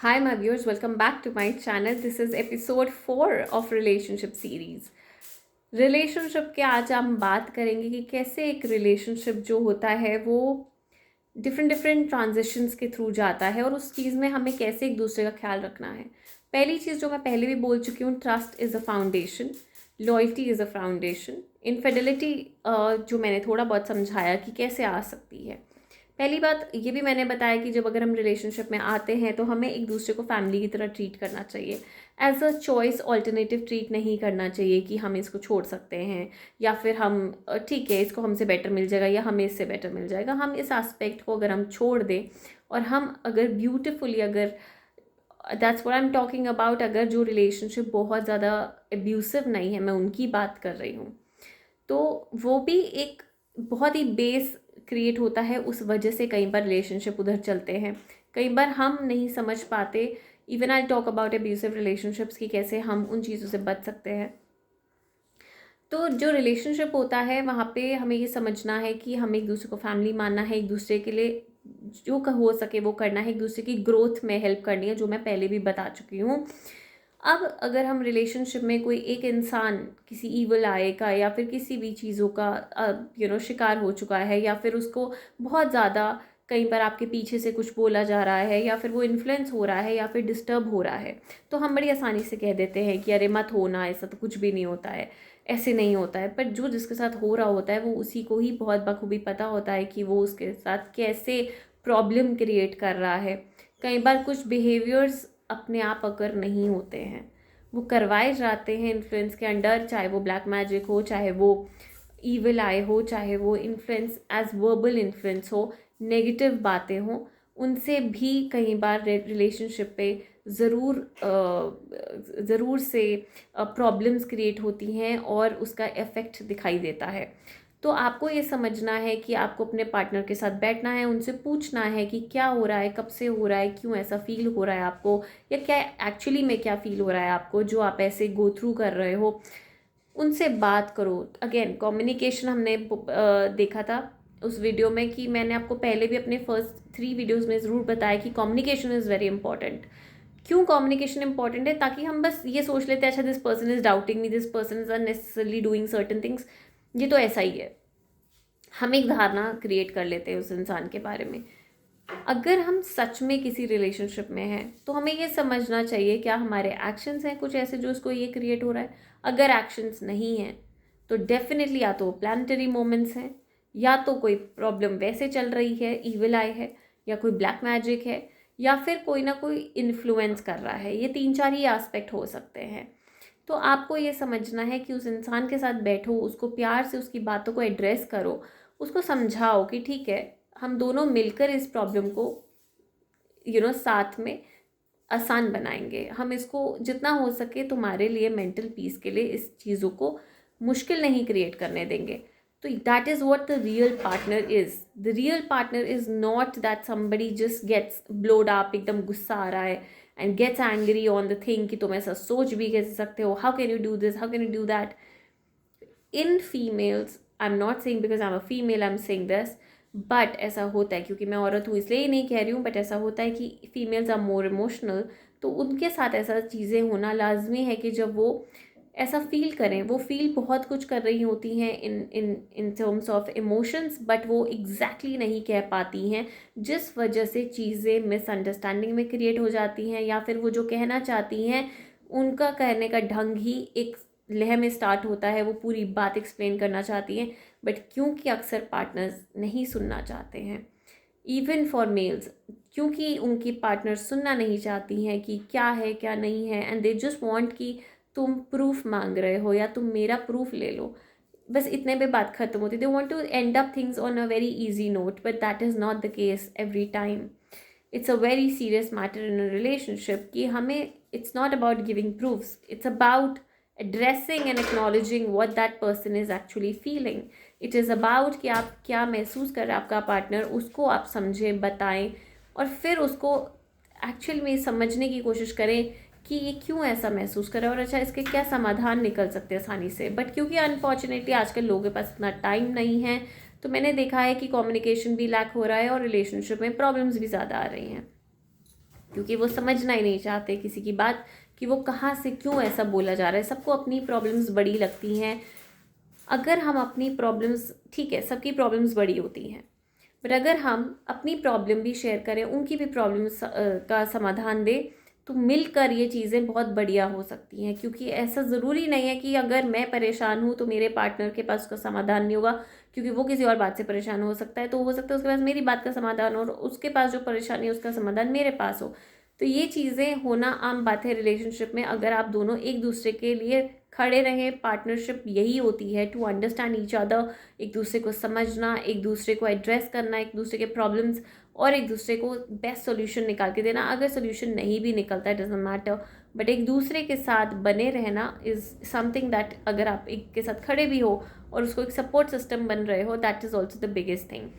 Hi, my viewers, welcome back to my channel. This is episode 4 of relationship series. Relationship के आज हम बात करेंगे कि कैसे एक रिलेशनशिप जो होता है वो डिफरेंट डिफरेंट ट्रांजिशंस के थ्रू जाता है और उस चीज़ में हमें कैसे एक दूसरे का ख्याल रखना है। पहली चीज़ जो मैं पहले भी बोल चुकी हूँ, trust is a foundation, loyalty is a foundation, infidelity जो मैंने थोड़ा बहुत समझाया कि कैसे आ सकती है। पहली बात ये भी मैंने बताया कि जब अगर हम रिलेशनशिप में आते हैं तो हमें एक दूसरे को फैमिली की तरह ट्रीट करना चाहिए। As a choice alternative treat नहीं करना चाहिए कि हम इसको छोड़ सकते हैं या फिर हम ठीक है इसको हमसे बेटर मिल जाएगा या हमें इससे बेटर मिल जाएगा। हम इस एस्पेक्ट को अगर हम छोड़ दें और हम अगर ब्यूटिफुली अगर that's what I am talking about, अगर जो रिलेशनशिप बहुत ज़्यादा एब्यूसिव नहीं है, मैं उनकी बात कर रही हूँ, तो वो भी एक बहुत ही बेस क्रिएट होता है। उस वजह से कई बार रिलेशनशिप उधर चलते हैं, कई बार हम नहीं समझ पाते। Even I talk about abusive relationships की कैसे हम उन चीज़ों से बच सकते हैं। तो जो रिलेशनशिप होता है वहाँ पे हमें ये समझना है कि हमें एक दूसरे को फैमिली मानना है, एक दूसरे के लिए जो हो सके वो करना है, एक दूसरे की ग्रोथ में हेल्प करनी है, जो मैं पहले भी बता चुकी हूँ। अब अगर हम रिलेशनशिप में कोई एक इंसान किसी ईवल आय का या फिर किसी भी चीज़ों का शिकार हो चुका है, या फिर उसको बहुत ज़्यादा कई बार आपके पीछे से कुछ बोला जा रहा है, या फिर वो इन्फ्लुएंस हो रहा है, या फिर डिस्टर्ब हो रहा है, तो हम बड़ी आसानी से कह देते हैं कि अरे मत होना, ऐसा तो कुछ भी नहीं होता है, ऐसे नहीं होता है। पर जो जिसके साथ हो रहा होता है वो उसी को ही बहुत बखूबी पता होता है कि वो उसके साथ कैसे प्रॉब्लम क्रिएट कर रहा है। कई बार कुछ बिहेवियर्स अपने आप अगर नहीं होते हैं, वो करवाए जाते हैं इन्फ्लुएंस के अंडर, चाहे वो ब्लैक मैजिक हो, चाहे वो ईविल आई हो, चाहे वो इन्फ्लुएंस एज वर्बल इन्फ्लुएंस हो, नेगेटिव बातें हों, उनसे भी कई बार रिलेशनशिप पे ज़रूर से प्रॉब्लम्स क्रिएट होती हैं और उसका इफ़ेक्ट दिखाई देता है। तो आपको ये समझना है कि आपको अपने पार्टनर के साथ बैठना है, उनसे पूछना है कि क्या हो रहा है, कब से हो रहा है, क्यों ऐसा फील हो रहा है आपको, या क्या एक्चुअली में क्या फील हो रहा है आपको जो आप ऐसे गो थ्रू कर रहे हो। उनसे बात करो। अगेन कम्युनिकेशन हमने देखा था उस वीडियो में कि मैंने आपको पहले भी अपने फर्स्ट 3 वीडियोज़ में ज़रूर बताया कि कम्युनिकेशन इज़ वेरी इंपॉर्टेंट। क्यों कम्युनिकेशन इंपॉर्टेंट है? ताकि हम बस ये सोच लेते हैं अच्छा this person is doubting me, this person is unnecessarily doing certain things, ये तो ऐसा ही है। हम एक धारणा क्रिएट कर लेते हैं उस इंसान के बारे में। अगर हम सच में किसी रिलेशनशिप में हैं तो हमें ये समझना चाहिए क्या हमारे एक्शंस हैं कुछ ऐसे जो उसको ये क्रिएट हो रहा है। अगर एक्शंस नहीं हैं तो डेफिनेटली या तो प्लानिटरी मोमेंट्स हैं, या तो कोई प्रॉब्लम वैसे चल रही है, ईविल आई है, या कोई ब्लैक मैजिक है, या फिर कोई ना कोई इन्फ्लुएंस कर रहा है। ये 3-4 ही एस्पेक्ट हो सकते हैं। तो आपको ये समझना है कि उस इंसान के साथ बैठो, उसको प्यार से उसकी बातों को एड्रेस करो, उसको समझाओ कि ठीक है हम दोनों मिलकर इस प्रॉब्लम को साथ में आसान बनाएंगे। हम इसको जितना हो सके तुम्हारे लिए मेंटल पीस के लिए इस चीज़ों को मुश्किल नहीं क्रिएट करने देंगे। तो that is what the real partner is. The real partner is not that somebody just gets blowed up, एकदम गुस्सा आ रहा है and gets angry on the thing कि तुम ऐसा सोच भी कैसे सकते हो, how can you do this, how can you do that. In females, I am not saying because I am a female I am saying this, but ऐसा होता है क्योंकि मैं औरत हूँ इसलिए ही नहीं कह रही हूँ, बट ऐसा होता है कि फीमेल्स आर मोर इमोशनल। तो उनके साथ ऐसा चीज़ें होना लाजमी है कि जब वो ऐसा फील करें, वो फील बहुत कुछ कर रही होती हैं in in in terms of emotions, but वो एग्जैक्टली नहीं कह पाती हैं, जिस वजह से चीज़ें मिसअंडरस्टैंडिंग में क्रिएट हो जाती हैं, या फिर वो जो कहना चाहती हैं उनका कहने का ढंग ही एक लय में स्टार्ट होता है, वो पूरी बात एक्सप्लेन करना चाहती हैं, बट क्योंकि अक्सर पार्टनर्स नहीं सुनना चाहते हैं, इवन फॉर मेल्स, क्योंकि उनकी पार्टनर सुनना नहीं चाहती हैं कि क्या है क्या नहीं है, एंड दे जस्ट वांट कि तुम प्रूफ मांग रहे हो या तुम मेरा प्रूफ ले लो, बस इतने पे बात खत्म होती है। They want to end up things on a very easy note, but that is not the case every time. It's a very serious matter in a relationship कि हमें, it's not about giving proofs, it's about addressing and acknowledging what that person is actually feeling. It is about कि आप क्या महसूस कर रहे हैं आपका पार्टनर, उसको आप समझें, बताएं, और फिर उसको एक्चुअल में समझने की कोशिश करें कि ये क्यों ऐसा महसूस कर रहा है और अच्छा इसके क्या समाधान निकल सकते हैं आसानी से। बट क्योंकि अनफॉर्चुनेटली आजकल लोगों के पास इतना टाइम नहीं है, तो मैंने देखा है कि कम्युनिकेशन भी लैक हो रहा है और रिलेशनशिप में प्रॉब्लम्स भी ज़्यादा आ रही हैं। क्योंकि वो समझना ही नहीं चाहते किसी की बात कि वो कहाँ से क्यों ऐसा बोला जा रहा है। सबको अपनी प्रॉब्लम्स बड़ी लगती हैं। अगर हम अपनी प्रॉब्लम्स, ठीक है सबकी प्रॉब्लम्स बड़ी होती हैं, बट अगर हम अपनी प्रॉब्लम भी शेयर करें, उनकी भी प्रॉब्लम्स का समाधान दें, तो मिलकर ये चीज़ें बहुत बढ़िया हो सकती हैं। क्योंकि ऐसा ज़रूरी नहीं है कि अगर मैं परेशान हूँ तो मेरे पार्टनर के पास उसका समाधान नहीं होगा, क्योंकि वो किसी और बात से परेशान हो सकता है, तो हो सकता है उसके पास मेरी बात का समाधान हो और उसके पास जो परेशानी है उसका समाधान मेरे पास हो। तो ये चीज़ें होना आम बात है रिलेशनशिप में। अगर आप दोनों एक दूसरे के लिए खड़े रहें, पार्टनरशिप यही होती है, टू अंडरस्टैंड ईच अदर, एक दूसरे को समझना, एक दूसरे को एड्रेस करना, एक दूसरे के प्रॉब्लम्स और एक दूसरे को बेस्ट सोल्यूशन निकाल के देना। अगर सोल्यूशन नहीं भी निकलता है, डजंट मैटर, बट एक दूसरे के साथ बने रहना इज़ समथिंग दैट, अगर आप एक के साथ खड़े भी हो और उसको एक सपोर्ट सिस्टम बन रहे हो, that is also the biggest thing.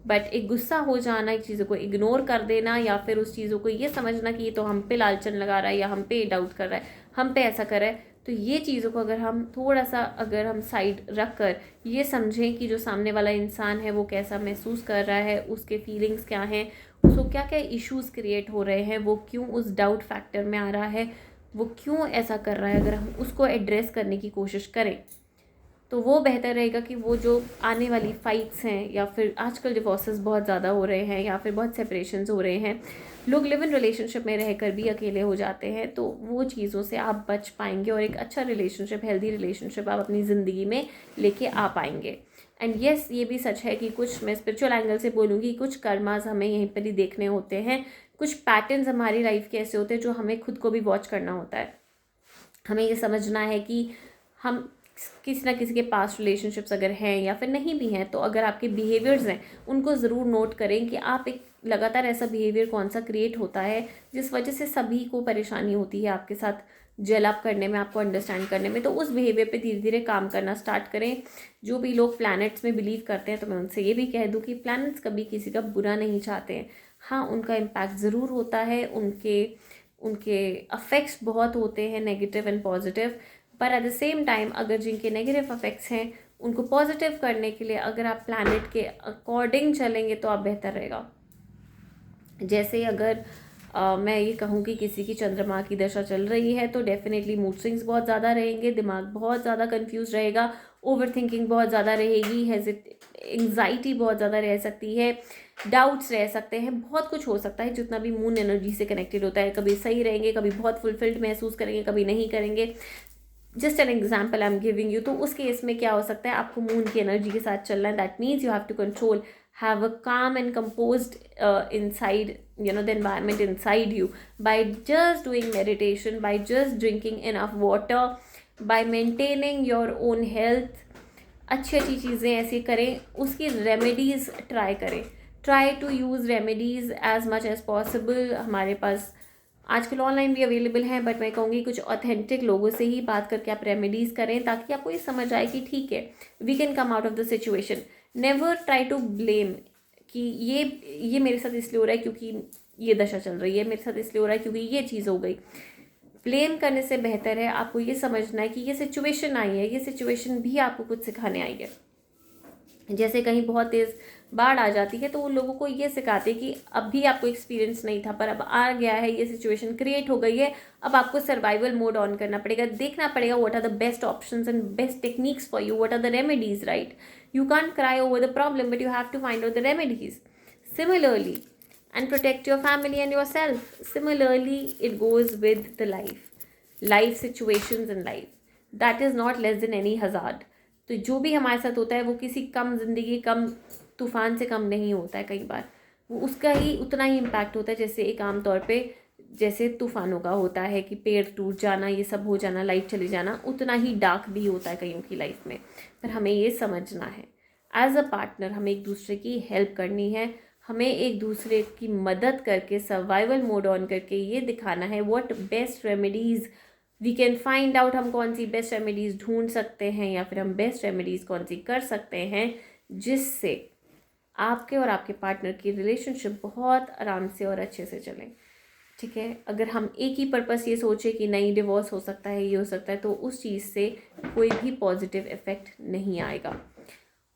But एक गुस्सा हो जाना, एक चीज़ों को इग्नोर कर देना, या फिर उस चीज़ों को ये समझना कि ये तो हम पे लालचन लगा रहा है या हम पे डाउट कर रहा है, हम पे ऐसा कर रहा है, तो ये चीज़ों को अगर हम थोड़ा सा अगर हम साइड रख कर ये समझें कि जो सामने वाला इंसान है वो कैसा महसूस कर रहा है, उसके फीलिंग्स क्या हैं, उसको क्या क्या इश्यूज़ क्रिएट हो रहे हैं, वो क्यों उस डाउट फैक्टर में आ रहा है, वो क्यों ऐसा कर रहा है, अगर हम उसको एड्रेस करने की कोशिश करें तो वो बेहतर रहेगा कि वो जो आने वाली फ़ाइट्स हैं, या फिर आजकल डिवोर्सेस बहुत ज़्यादा हो रहे हैं या फिर बहुत सेपरेशंस हो रहे हैं, लोग लिव इन रिलेशनशिप में रहकर भी अकेले हो जाते हैं, तो वो चीज़ों से आप बच पाएंगे और एक अच्छा रिलेशनशिप, हेल्दी रिलेशनशिप आप अपनी ज़िंदगी में लेके आ पाएंगे। एंड येस, ये भी सच है कि कुछ, मैं स्पिरिचुअल एंगल से बोलूँगी, कुछ कर्मास हमें यहीं पर ही देखने होते हैं, कुछ पैटर्न्स हमारी लाइफ के ऐसे होते हैं जो हमें खुद को भी वॉच करना होता है। हमें ये समझना है कि हम किसी ना किसी के पास्ट रिलेशनशिप्स अगर हैं या फिर नहीं भी हैं, तो अगर आपके बिहेवियर्स हैं उनको ज़रूर नोट करें कि आप एक लगातार ऐसा बिहेवियर कौन सा क्रिएट होता है जिस वजह से सभी को परेशानी होती है आपके साथ जेल अप करने में, आपको अंडरस्टैंड करने में। तो उस बिहेवियर पे धीरे धीरे काम करना स्टार्ट करें। जो भी लोग प्लैनेट्स में बिलीव करते हैं, तो मैं उनसे ये भी कह दूँ कि प्लैनेट्स कभी किसी का बुरा नहीं चाहते हैं। हाँ, उनका इम्पैक्ट ज़रूर होता है, उनके उनके अफेक्ट्स बहुत होते हैं, नेगेटिव एंड पॉजिटिव, पर एट द सेम टाइम अगर जिनके नेगेटिव अफेक्ट्स हैं उनको पॉजिटिव करने के लिए अगर आप प्लैनेट के अकॉर्डिंग चलेंगे तो आप बेहतर रहेगा। जैसे अगर मैं ये कहूँ कि किसी की चंद्रमा की दशा चल रही है तो डेफिनेटली मूड स्विंग्स बहुत ज़्यादा रहेंगे, दिमाग बहुत ज़्यादा कंफ्यूज रहेगा, ओवर थिंकिंग बहुत ज़्यादा रहेगी, एंग्जाइटी बहुत ज़्यादा रह सकती है, डाउट्स रह सकते हैं, बहुत कुछ हो सकता है जितना भी मून एनर्जी से कनेक्टेड होता है। कभी सही रहेंगे, कभी बहुत फुलफिल्ड महसूस करेंगे, कभी नहीं करेंगे। Just an example I am giving you. तो उस केस में क्या हो सकता है, आपको मून की एनर्जी के साथ चलना है, that means you have to control, have a calm and composed inside, the environment inside you, by just doing meditation, by just drinking enough water, by maintaining your own health। अच्छी अच्छी चीज़ें ऐसी करें, उसकी रेमेडीज़ ट्राई करें, try to use remedies as much as possible. हमारे पास आजकल ऑनलाइन भी अवेलेबल हैं, बट मैं कहूँगी कुछ ऑथेंटिक लोगों से ही बात करके आप रेमेडीज़ करें, ताकि आपको ये समझ आए कि ठीक है, we can come out of the situation. Never try to blame कि ये मेरे साथ इसलिए हो रहा है क्योंकि ये दशा चल रही है, मेरे साथ इसलिए हो रहा है क्योंकि ये चीज़ हो गई। ब्लेम करने से बेहतर है आपको ये समझना है कि ये सिचुएशन आई है, ये सिचुएशन भी आपको कुछ सिखाने आई है। जैसे कहीं बहुत तेज़ बाढ़ आ जाती है तो उन लोगों को ये सिखाते हैं कि अब भी आपको एक्सपीरियंस नहीं था, पर अब आ गया है, ये सिचुएशन क्रिएट हो गई है, अब आपको सर्वाइवल मोड ऑन करना पड़ेगा, देखना पड़ेगा what are the best options and best techniques for you, what are the remedies, right. You can't cry over the problem, but you have to find out the remedies. Similarly, and protect your family and yourself. Similarly, it goes with the life situations in life. That is not less than any hazard. तो जो भी हमारे साथ होता है वो किसी कम जिंदगी, कम तूफान से कम नहीं होता है। कई बार वो उसका ही उतना ही इम्पैक्ट होता है जैसे एक आम तौर पे जैसे तूफानों का होता है कि पेड़ टूट जाना, ये सब हो जाना, लाइट चली जाना, उतना ही डार्क भी होता है कईयों की लाइफ में। पर हमें ये समझना है, एज अ पार्टनर हमें एक दूसरे की हेल्प करनी है, हमें एक दूसरे की मदद करके सर्वाइवल मोड ऑन करके ये दिखाना है what best remedies we can find out. हम कौन सी बेस्ट रेमेडीज़ ढूंढ सकते हैं या फिर हम बेस्ट रेमेडीज़ कौन सी कर सकते हैं जिससे आपके और आपके पार्टनर की रिलेशनशिप बहुत आराम से और अच्छे से चले। ठीक है, अगर हम एक ही पर्पस ये सोचे कि नहीं डिवोर्स हो सकता है, ये हो सकता है, तो उस चीज़ से कोई भी पॉजिटिव इफ़ेक्ट नहीं आएगा।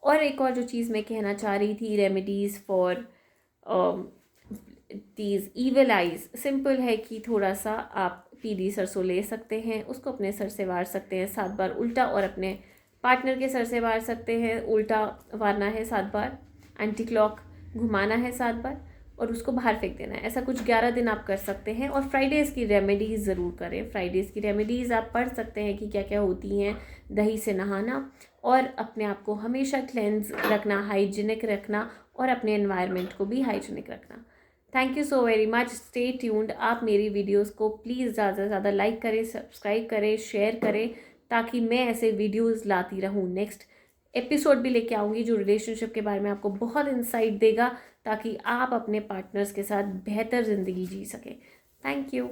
और एक और जो चीज़ मैं कहना चाह रही थी, remedies for these evil eyes, simple है कि थोड़ा सा आप पीली सरसों ले सकते हैं, उसको अपने सर से वार सकते हैं 7 बार उल्टा, और अपने पार्टनर के सर से वार सकते हैं, उल्टा वारना है 7 बार, एंटी क्लॉक घुमाना है 7 बार, और उसको बाहर फेंक देना है। ऐसा कुछ 11 दिन आप कर सकते हैं। और फ्राइडेज़ की रेमेडीज़ ज़रूर करें। फ्राइडेज़ की रेमेडीज़ आप पढ़ सकते हैं कि क्या क्या होती हैं। दही से नहाना, और अपने आप को हमेशा क्लेंज रखना, हाइजीनिक रखना, और अपने एनवायरनमेंट को भी हाइजीनिक रखना। Thank you so very much, stay tuned. आप मेरी वीडियोस को प्लीज़ ज़्यादा से ज़्यादा लाइक करें, सब्सक्राइब करें, शेयर करें, ताकि मैं ऐसे वीडियोस लाती रहूँ। नेक्स्ट एपिसोड भी लेके आऊँगी जो रिलेशनशिप के बारे में आपको बहुत इंसाइट देगा, ताकि आप अपने पार्टनर्स के साथ बेहतर ज़िंदगी जी सकें। Thank you.